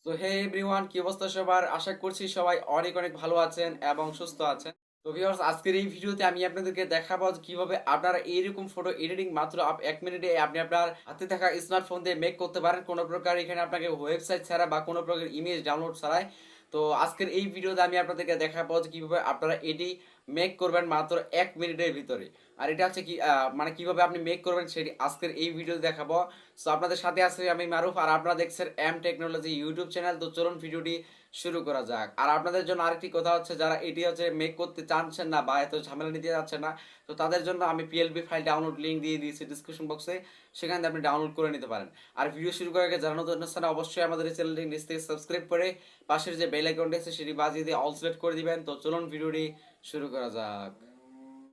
তো হে এভরিওয়ান, কি অবস্থা সবার? আশা করছি সবাই অনেক অনেক ভালো আছেন এবং সুস্থ আছেন। তো ভিউয়ার্স, আজকের এই ভিডিওতে আমি আপনাদেরকে দেখাবো যে কিভাবে আপনারা এইরকম ফটো এডিটিং মাত্র 1 মিনিটে আপনি আপনার হাতে থাকা স্মার্টফোন দিয়ে মেক করতে পারেন, কোনো প্রকার এখানে আপনাকে ওয়েবসাইট ছাড়া বা কোনো প্রকার ইমেজ ডাউনলোড ছাড়াই। তো আজকের এই ভিডিওতে আমি আপনাদেরকে দেখাবো যে কিভাবে আপনারা এটি মেক করবেন মাত্র 1 মিনিটের ভিতরে। আর এটা হচ্ছে কি মানে কিভাবে আপনি মেক করবেন সেটি আজকের এই ভিডিওতে দেখাবো। সো আপনাদের সাথে আছি আমি মারুফ, আর আপনারা দেখছেন এম টেকনোলজি ইউটিউব চ্যানেল। তো চলুন ভিডিওটি শুরু করা যাক। আর আপনাদের জন্য আরেকটি কথা হচ্ছে, যারা এটি হচ্ছে মেক করতে চাচ্ছেন না বা এত ঝামেলা নিতে যাচ্ছেন না, তো তাদের জন্য আমি পিএলবি ফাইল ডাউনলোড লিঙ্ক দিয়ে দিয়েছি ডিসক্রিপশন বক্সে, সেখান থেকে আপনি ডাউনলোড করে নিতে পারেন। আর ভিডিও শুরু করার আগে যারা নতুন আছেন অবশ্যই আমাদের এই চ্যানেলটি নিচ থেকে সাবস্ক্রাইব করে পাশের যে বেল আইকনটি আছে সেটি বাজিয়ে দিয়ে অল সিলেক্ট করে দিবেন। তো চলুন ভিডিওটি শুরু করা যাক।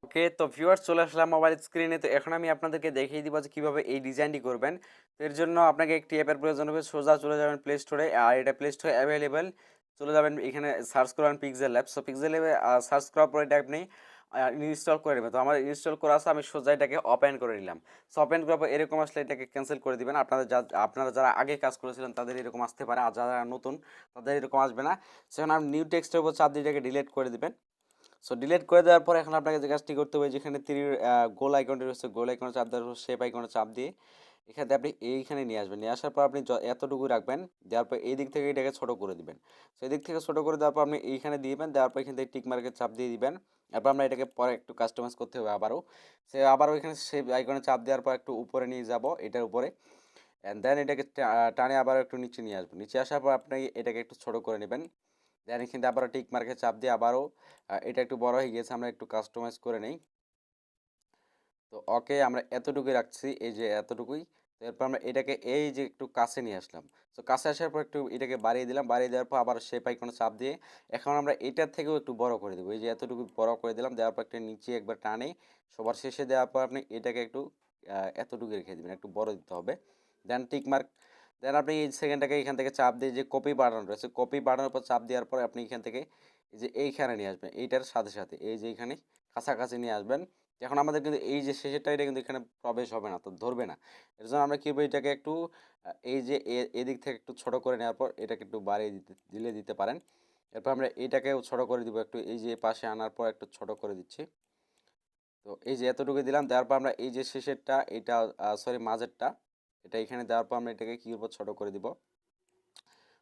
ওকে, তো ভিউয়ার্স চলে আসলাম মোবাইল স্ক্রিনে। তো এখন আমি আপনাদেরকে দেখিয়ে দিব যে কীভাবে এই ডিজাইনটি করবেন। তো এর জন্য আপনাকে একটি অ্যাপের প্রয়োজন হবে। সোজা চলে যাবেন প্লে স্টোরে, আর এটা প্লে স্টোরে অ্যাভেলেবেল। চলে যাবেন এখানে সার্চ করবেন পিক্সেল ল্যাব। সো পিক্সেল ল্যাবে সার্চ করার পরে এটা আপনি ইনস্টল করে নেবেন। তো আমার ইনস্টল করা আছে, আমি সোজা এটাকে ওপেন করে নিলাম। সো ওপেন করার পর এরকম আসলে এটাকে ক্যান্সেল করে দিবেন। আপনারা যারা আগে কাজ করেছিলেন তাদের এরকম আসতে পারে, আর যারা নতুন তাদের এরকম আসবে না। সেখানে আপনি নিউ টেক্সটের উপর চাপ দিয়ে এটাকে ডিলিট করে দিবেন। সো ডিলিট করে দেওয়ার পর এখন আপনাকে যে কাজটি করতে হবে, যেখানে গোল আইকনটি রয়েছে, গোল আইকনে চাপ দেওয়ার পর শেপ আইকনে চাপ দিয়ে এখানে আপনি এইখানে নিয়ে আসবেন। নিয়ে আসার পর আপনি এতটুকু রাখবেন। দেওয়ার পর এই দিক থেকে এটাকে ছোট করে দিবেন। সো এই দিক থেকে ছোট করে দেওয়ার পর আপনি এইখানে দিবেন। দেওয়ার পর এখান থেকে টিক মার্কের চাপ দিয়ে দিবেন। এরপর আমরা এটাকে পরে একটু কাস্টমাইজ করতে হবে আবারও। সে আবারও এখানে শেপ আইকনে চাপ দেওয়ার পর একটু উপরে নিয়ে যাব, এটার উপরে। অ্যান্ড দেন এটাকে টানে আবার একটু নিচে নিয়ে আসবেন। নিচে আসার পর আপনি এটাকে একটু ছোট করে নেবেন। দেন এখানে আবারও টিক মার্কে চাপ দিয়ে আবারও এটা একটু বড় হয়ে গিয়েছে, আমরা একটু কাস্টমাইজ করে নেই। তো ওকে, আমরা এতটুকুই রাখছি, এই যে এতটুকুই। তো এরপর আমরা এটাকে এই যে একটু কাছে নিয়ে আসলাম। তো কাছে আসার পর একটু এটাকে বাড়িয়ে দিলাম। বাড়িয়ে দেওয়ার পর আবার শেপ আইকনে চাপ দিয়ে এখন আমরা এটার থেকেও একটু বড় করে দেবো। এই যে এতটুকু বড় করে দিলাম। দেওয়ার পর একটা নিচে একবার টানে সবার শেষে দেওয়ার পর আপনি এটাকে একটু এতটুকু রেখে দেবেন, একটু বড় দিতে হবে। দেন টিক মার্ক। দেন আপনি এই সেকেন্ডটাকে এখান থেকে চাপ দিয়ে যে কপি বাটন রয়েছে, কপি বাটনের উপর চাপ দেওয়ার পরে আপনি এখান থেকে এই যে এইখানে নিয়ে আসবেন, এইটার সাথে সাথে এই যে এখানে কাছাকাছি নিয়ে আসবেন। এখন আমাদের কিন্তু এই যে শেষেরটা এটা কিন্তু এখানে প্রবেশ হবে না, তো ধরবে না। এর জন্য আমরা কী করবো, এটাকে একটু এই যে এদিক থেকে একটু ছোট করে নেওয়ার পর এটাকে একটু বাড়িয়ে দিতে পারেন। এরপর আমরা এটাকেও ছোট করে দিব একটু, এই যে পাশে আনার পর একটু ছোট করে দিচ্ছি। তো এই যে এতটুকু দিলাম। দেওয়ার পর আমরা এই যে শেষেরটা এটা সরি মাঝেরটা এটা এখানে দেওয়ার পর আমরা এটাকে কী করবো, ছোট করে দিব।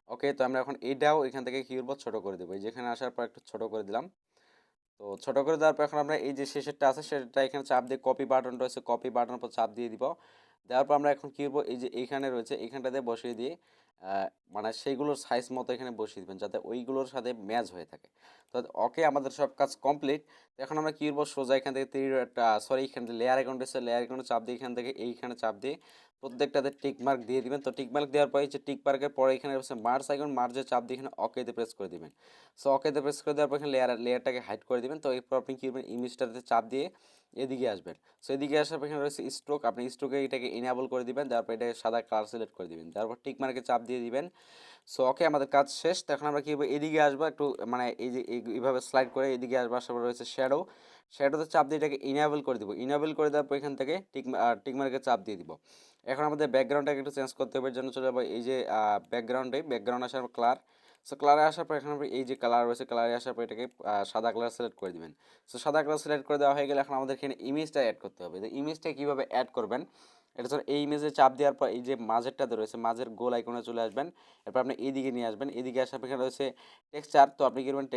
ওকে, তো আমরা এখন এইটাও এখান থেকে কী করবো, ছোট করে দেবো। এই যেখানে আসার পর একটু ছোট করে দিলাম। তো ছোট করে দেওয়ার পর এখন আমরা এই যে শেষেরটা আছে সেটা এখানে চাপ দিয়ে কপি বাটন রয়েছে, কপি বাটনের উপর চাপ দিয়ে দিব। দেওয়ার পর আমরা এখন কী করবো, এই যে এইখানে রয়েছে এইখানটাতে বসিয়ে দিয়ে মানে সেইগুলোর সাইজ মতো এখানে বসিয়ে দেবেন, যাতে ওইগুলোর সাথে ম্যাচ হয়ে থাকে। তো ওকে, আমাদের সব কাজ কমপ্লিট। এখন আমরা কী করবো, সোজা এখান থেকে সরি এখান থেকে লেয়ার অ্যাকাউন্ট এসে লেয়ার অ্যাকাউন্টে চাপ দিয়ে এখান থেকে এইখানে চাপ দিয়ে প্রত্যেকটাতে টিক মার্ক দিয়ে দিবেন। তো টিক মার্ক দেওয়ার পরে এই যে টিক মার্কের পরে এখানে রয়েছে মার্জ আইকন, মার্জে চাপ দিয়ে এখানে ওকেতে প্রেস করে দিবেন। সো ওকেতে প্রেস করে দেওয়ার পর এখানে লেয়ারটাকে হাইড করে দিবেন। তো এরপর আপনি কী করবেন, ইমেজটাতে চাপ দিয়ে এদিকে আসবেন। সো এদিকে আসার পর এখানে রয়েছে স্ট্রোক, আপনি স্ট্রোকে এটাকে ইনেবল করে দিবেন। তারপর এটাকে সাদা কালার সিলেক্ট করে দিবেন। তারপর টিক মার্কে চাপ দিয়ে দিবেন। সো ওকে, আমাদের কাজ শেষ। তো এখন আমরা কী করবো, এদিকে আসবো একটু, মানে এই যে এইভাবে স্লাইড করে এদিকে আসবো। আসার পর রয়েছে শ্যাডোতে চাপ দিয়ে এটাকে ইনেবল করে দিব। ইনেবল করে দেওয়ার পর এখান থেকে টিক মার্কে চাপ দিয়ে দিব। এখন আমাদের ব্যাকগ্রাউন্ডটাকে একটু চেঞ্জ করতে হবে। এর জন্য চলে যাবো এই যে ব্যাকগ্রাউন্ড আসার পর কালার। সো কালারে আসার পর এখানে এই যে কালার রয়েছে, কালারে আসার পর এটাকে সাদা কালার সিলেক্ট করে দিবেন। সো সাদা কালার সিলেক্ট করে দেওয়া হয়ে গেলে এখন আমাদের এখানে ইমেজটা অ্যাড করতে হবে। তো ইমেজটা কীভাবে অ্যাড করবেন, এটা ধর এই ইমেজে চাপ দেওয়ার পর এই যে মাঝেরটাতে রয়েছে, মাঝের গোল আইকনে চলে আসবেন। এরপর আপনি এইদিকে নিয়ে আসবেন। এদিকে আসার পর এখানে রয়েছে টেক্সচার। তো আপনি কি করবেন,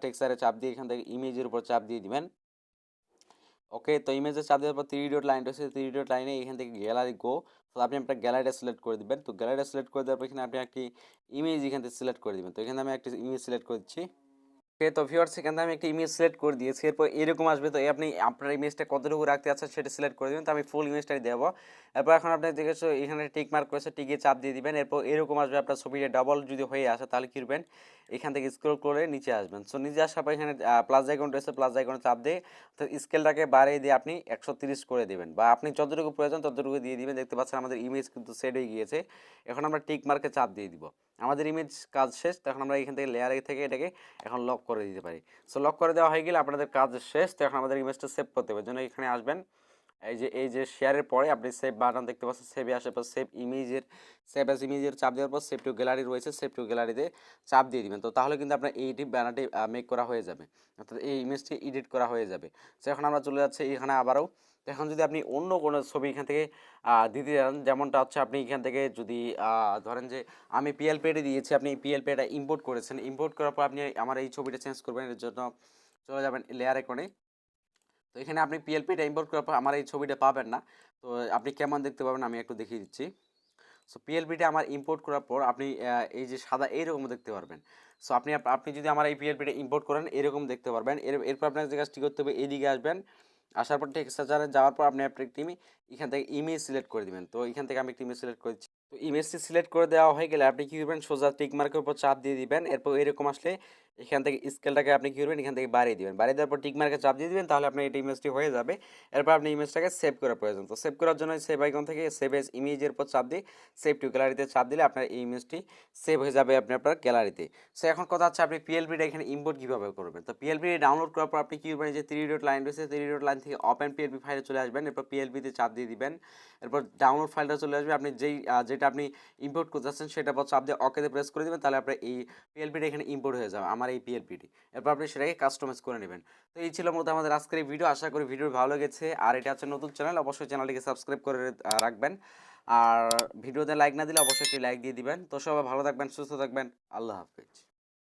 টেক্সচারে চাপ দিয়ে এখান থেকে ইমেজের উপর চাপ দিয়ে দিবেন। ওকে, তো ইমেজে চাপ দেওয়ার পর থ্রি ডট লাইন রয়েছে, থ্রি ডট লাইনে এখান থেকে গ্যালারি গো। তো আপনি আপনার গ্যালারিটা সিলেক্ট করে দিবেন। তো গ্যালারিটা সিলেক্ট করে দেওয়ার পর এখানে আপনি একটি ইমেজ এখান থেকে সিলেক্ট করে দিবেন। তো এখানে আমি একটি ইমেজ সিলেক্ট করে দিচ্ছি। ওকে, তো ভিউয়ার্স এখান থেকে আমি একটা ইমেজ সিলেক্ট করে দিয়েছি। এরপর এরকম আসবে। তো আপনি আপনার ইমেজটা কতটুকু রাখতে আছেন সেটা সিলেক্ট করে দেবেন। তো আমি ফুল ইমেজটাই দেবো। এরপর এখন আপনি দেখেছো এখানে টিক মার্ক করেছে, টিকে চাপ দিয়ে দিবেন। এরপর এরকম আসবে, আপনার ছবিটা ডাবল যদি হয়ে আসে তাহলে কী করবেন, এখান থেকে স্ক্রল করে নিচে আসবেন। সো নিচে আসার পর এখানে প্লাস আইকন রয়েছে, প্লাস আইকনে চাপ দিয়ে তো স্কেলটাকে বাড়িয়ে দিয়ে আপনি 130 করে দেবেন, বা আপনি যতটুকু প্রয়োজন ততটুকু দিয়ে দিবেন। দেখতে পাচ্ছেন আমাদের ইমেজ কিন্তু সেট হয়ে গিয়েছে। এখন আমরা টিক মার্কে চাপ দিয়ে দিব। আমাদের ইমেজ কাজ শেষ। তখন আমরা এখান থেকে লেয়ারে থেকে এটাকে এখন লক করে দিতে পারি। সো লক করে দেওয়া হয়ে গেলে আপনাদের কাজ শেষ। তো এখন আমাদের ইমেজটা সেভ করতে হবে, জন্য এখানে আসবেন। এই যে শেয়ারের পরে আপনি সেভ বাটন দেখতে পাচ্ছেন, সেভে আসার পর সেভ অ্যাজ ইমেজের চাপ দেওয়ার পর সেভ টু গ্যালারি রয়েছে, সেভ টু গ্যালারিতে চাপ দিয়ে দিবেন। তো তাহলে কিন্তু আপনার এইটি ব্যানারটি মেক করা হয়ে যাবে, অর্থাৎ এই ইমেজটি এডিট করা হয়ে যাবে। তো এখন আমরা চলে যাচ্ছি এখানে আবারও। তো এখন যদি আপনি অন্য কোনো ছবি এখান থেকে দিতে চান, যেমনটা হচ্ছে আপনি এখান থেকে যদি ধরেন যে আমি পিএলপিটা দিয়েছি, আপনি পিএলপিটা ইম্পোর্ট করেছেন, ইম্পোর্ট করার পর আপনি আমার এই ছবিটা চেঞ্জ করবেন, এর জন্য চলে যাবেন লেয়ার আইকনে। তো এখানে আপনি পিএলপিটা ইম্পোর্ট করার পর আমার এই ছবিটা পাবেন না। তো আপনি কেমন দেখতে পাবেন আমি একটু দেখিয়ে দিচ্ছি। সো পিএলপিটা আমার ইম্পোর্ট করার পর আপনি এই যে সাদা এইরকম দেখতে পারবেন। সো আপনি যদি আমার এই পিএলপিটা ইম্পোর্ট করেন এরকম দেখতে পারবেন। এরপর আপনার যে কাজটি করতে হবে, এদিকে আসবেন, আসার পর টেক্সট সার্চারে যাওয়ার পর আপনি একটি এখান থেকে ইমেজ সিলেক্ট করে দিবেন। তো এখান থেকে আমি একটি ইমেজ সিলেক্ট করেছি। তো ইমেজটি সিলেক্ট করে দেওয়া হয়ে গেলে আপনি কী করবেন, সোজা টিক মার্কের উপর চাপ দিয়ে দিবেন। এরপর এরকম আসলে এখান থেকে স্কেলটাকে আপনি কী করবেন, এখান থেকে বাড়িয়ে দিবেন। বাড়িয়ে দেওয়ার পর টিক মার্কে চাপ দিয়ে দিবেন, তাহলে আপনার এই ইমেজটি হয়ে যাবে। এরপর আপনি ইমেজটাকে সেভ করার প্রয়োজন। তো সেভ করার জন্য সেভ আইকন থেকে সেভ এজ ইমেজের উপর চাপ দিয়ে সেভ টু গ্যালারিতে চাপ দিলে আপনার এই ইমেজটি সেভ হয়ে যাবে আপনার গ্যালারিতে। সো এখন কথা হচ্ছে আপনি পিএলপিটা এখানে ইম্পোর্ট কীভাবে করবেন। তো পিএলপি ডাউনলোড করার পর আপনি কী করবেন, যে 3 ডট লাইন রয়েছে, 3 ডট লাইন থেকে ওপেন পিএলপি ফাইলে চলে আসবেন। এরপর পিএলপিতে চাপ দিয়ে দিবেন। এরপর ডাউনলোড ফাইলটা চলে আসবে। আপনি যেটা আপনি ইম্পোর্ট করতে চাচ্ছেন সেটা পর চাপ দিয়ে ওকেতে প্রেস করে দেবেন, তাহলে আপনার এই পিএলপিটা এখানে ইম্পোর্ট হয়ে যাবে, আমার এই পিএলপিটি। এরপর আপনি সেটাকে কাস্টমাইজ করে নেবেন। তো এই ছিল মূলত আমাদের আজকের এই ভিডিও। আশা করি ভিডিও ভালো লেগেছে। আর এটা হচ্ছে নতুন চ্যানেল, অবশ্যই চ্যানেলটিকে সাবস্ক্রাইব করে রাখবেন। আর ভিডিওতে লাইক না দিলে অবশ্যই একটি লাইক দিয়ে দিবেন। তো সবাই ভালো থাকবেন, সুস্থ থাকবেন। আল্লাহ হাফেজ।